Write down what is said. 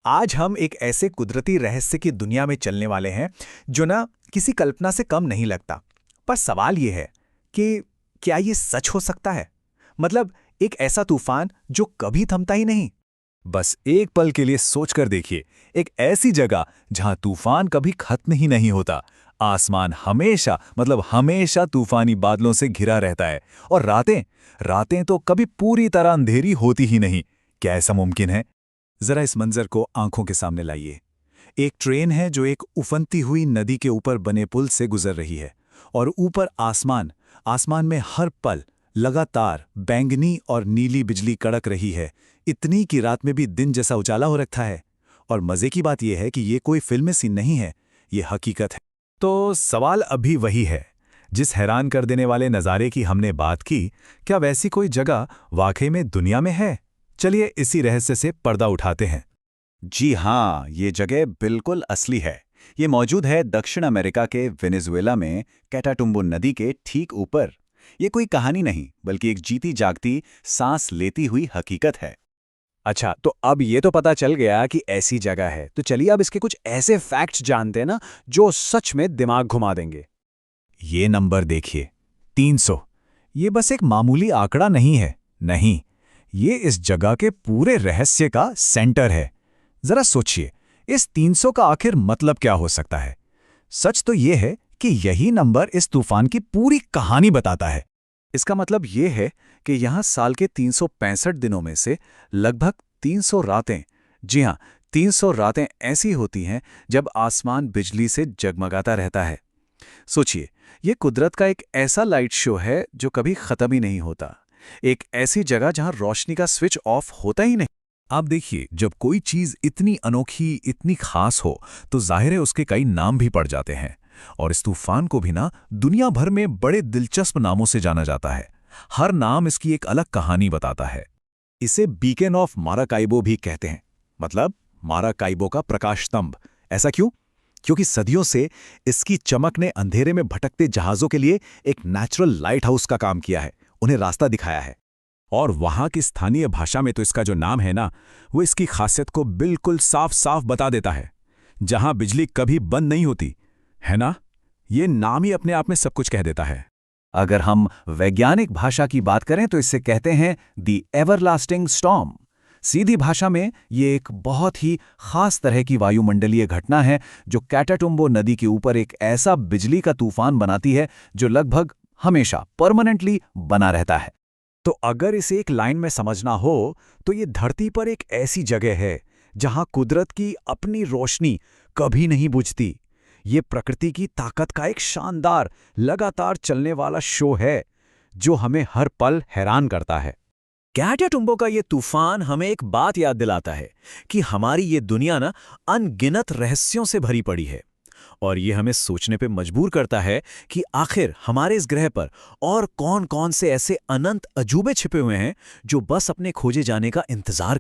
आज हम एक ऐसे कुदरती रहस्य की दुनिया में चलने वाले हैं जो ना किसी कल्पना से कम नहीं लगता। पर सवाल ये है कि क्या ये सच हो सकता है? मतलब एक ऐसा तूफान जो कभी थमता ही नहीं। बस एक पल के लिए सोचकर देखिए, एक ऐसी जगह जहां तूफान कभी खत्म ही नहीं होता। आसमान हमेशा हमेशा तूफानी बादलों से घिरा रहता है और रातें रातें तो कभी पूरी तरह अंधेरी होती ही नहीं। क्या ऐसा मुमकिन है? जरा इस मंजर को आंखों के सामने लाइए। एक ट्रेन है जो एक उफनती हुई नदी के ऊपर बने पुल से गुजर रही है और ऊपर आसमान आसमान में हर पल लगातार बैंगनी और नीली बिजली कड़क रही है, इतनी कि रात में भी दिन जैसा उजाला हो रखा है। और मजे की बात यह है कि ये कोई फिल्म सीन नहीं है, ये हकीकत है। तो सवाल अभी वही है, जिस हैरान कर देने वाले नज़ारे की हमने बात की, क्या वैसी कोई जगह वाकई में दुनिया में है? चलिए इसी रहस्य से पर्दा उठाते हैं। जी हाँ, ये जगह बिल्कुल असली है। ये मौजूद है दक्षिण अमेरिका के वेनेजुएला में कैटाटुम्बो नदी के ठीक ऊपर। ये कोई कहानी नहीं, बल्कि एक जीती जागती, सांस लेती हुई हकीकत है। अच्छा, तो अब ये तो पता चल गया कि ऐसी जगह है, तो चलिए अब इसके कुछ ऐसे फैक्ट्स जानते हैं ना जो सच में दिमाग घुमा देंगे। ये नंबर देखिए, 300। ये बस एक मामूली आंकड़ा नहीं है, नहीं, ये इस जगह के पूरे रहस्य का सेंटर है। जरा सोचिए, इस 300 का आखिर मतलब क्या हो सकता है? सच तो ये है कि यही नंबर इस तूफान की पूरी कहानी बताता है। इसका मतलब ये है कि यहाँ साल के 365 दिनों में से लगभग 300 रातें, जी हाँ, 300 रातें ऐसी होती हैं जब आसमान बिजली से जगमगाता रहता है। सोचिए, ये कुदरत का एक ऐसा लाइट शो है जो कभी खत्म ही नहीं होता। एक ऐसी जगह जहां रोशनी का स्विच ऑफ होता ही नहीं। आप देखिए, जब कोई चीज इतनी अनोखी, इतनी खास हो, तो जाहिर है उसके कई नाम भी पड़ जाते हैं। और इस तूफान को भी ना दुनिया भर में बड़े दिलचस्प नामों से जाना जाता है। हर नाम इसकी एक अलग कहानी बताता है। इसे बीकन ऑफ माराकाइबो भी कहते हैं, मतलब माराकाइबो का प्रकाश स्तंभ। ऐसा क्यों? क्योंकि सदियों से इसकी चमक ने अंधेरे में भटकते जहाजों के लिए एक नेचुरल लाइट हाउस का काम किया है, उन्हें रास्ता दिखाया है। और वहां की स्थानीय भाषा में तो इसका जो नाम है ना, वो इसकी खासियत को बिल्कुल साफ साफ बता देता है। जहां बिजली कभी बंद नहीं होती, है ना? ये नाम ही अपने आप में सब कुछ कह देता है। अगर हम वैज्ञानिक भाषा की बात करें तो इसे कहते हैं दी एवरलास्टिंग स्टॉर्म। सीधी भाषा में ये एक बहुत ही खास तरह की वायुमंडलीय घटना है जो कैटाटुम्बो नदी के ऊपर एक ऐसा बिजली का तूफान बनाती है जो लगभग हमेशा परमानेंटली बना रहता है। तो अगर इसे एक लाइन में समझना हो तो ये धरती पर एक ऐसी जगह है जहां कुदरत की अपनी रोशनी कभी नहीं बुझती। ये प्रकृति की ताकत का एक शानदार, लगातार चलने वाला शो है जो हमें हर पल हैरान करता है। कैटाटुम्बो का ये तूफान हमें एक बात याद दिलाता है कि हमारी ये दुनिया ना अनगिनत रहस्यों से भरी पड़ी है। और ये हमें सोचने पे मजबूर करता है कि आखिर हमारे इस ग्रह पर और कौन-कौन से ऐसे अनंत अजूबे छिपे हुए हैं जो बस अपने खोजे जाने का इंतजार